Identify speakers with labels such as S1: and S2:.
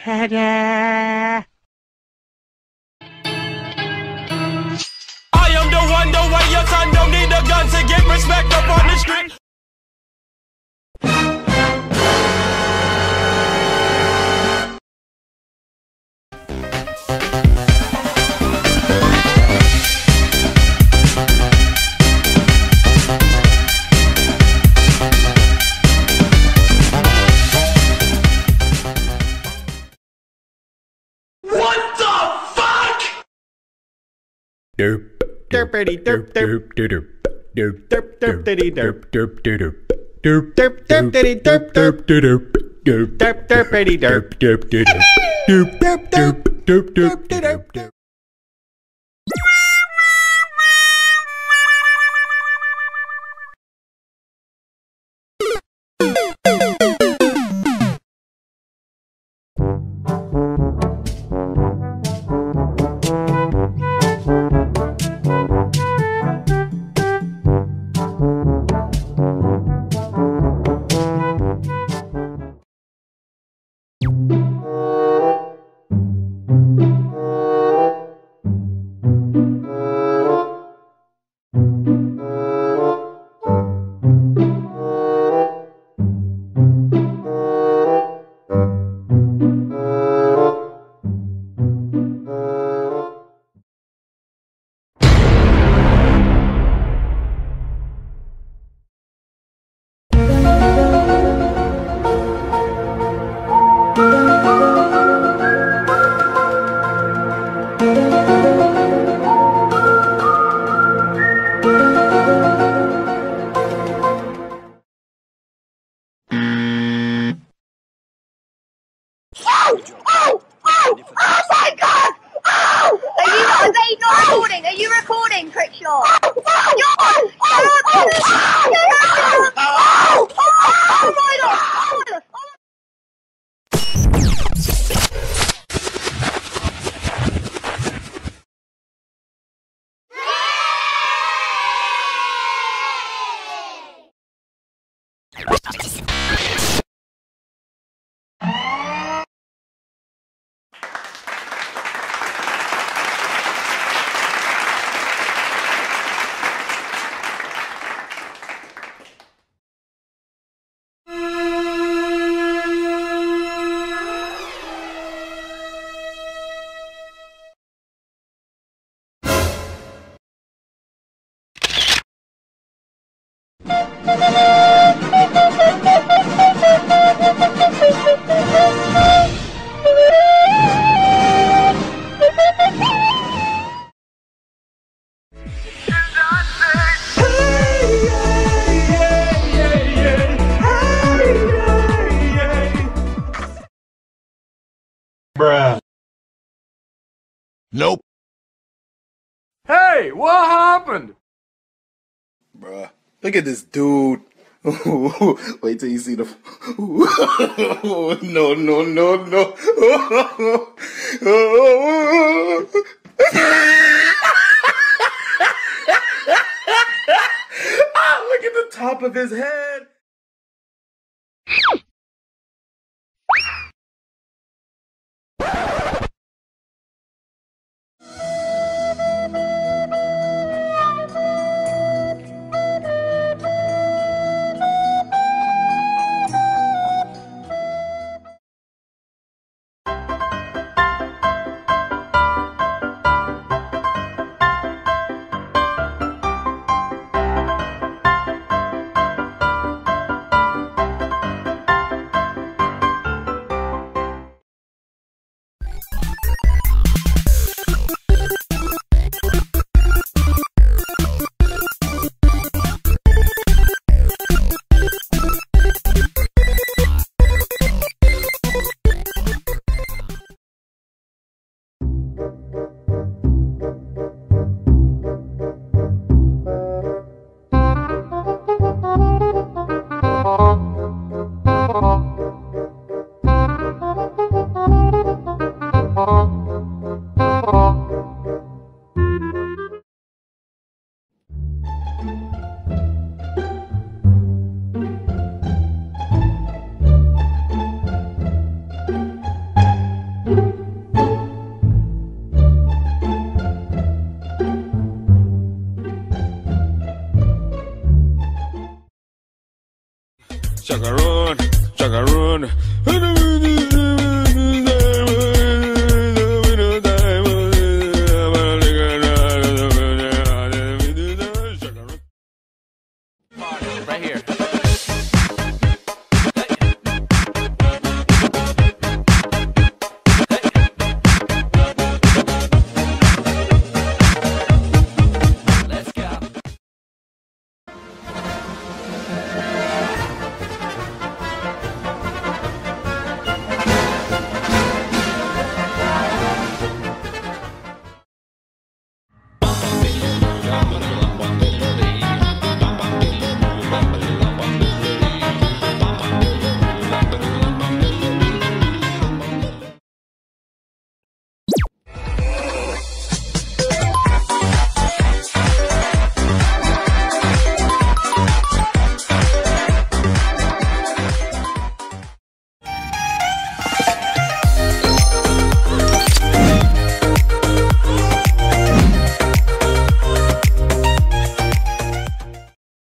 S1: Ta-da!
S2: I am the one, the way your son don't need a gun to get respect up on the street. What the fuck?
S3: Derp.
S1: Derpity derp derp.
S3: Derp. Derp.
S1: Derp derpity derp.
S3: Derp. Derp. Derp.
S1: Derp derpity derp derp.
S3: Derp. Derp.
S1: Derp derpity derp.
S3: Derp. Derp. Derp. Derp. Derp. Derp. Derp. Derp. Derp.
S4: Oh my god! Oh! Are they not recording? Are you recording, Crickshaw? Oh my god!
S3: Bruh.
S2: Nope. Hey, what happened?
S5: Bruh, look at this dude. Wait till you see the. No, no, no, no. Look at the top of his head.
S2: Sugar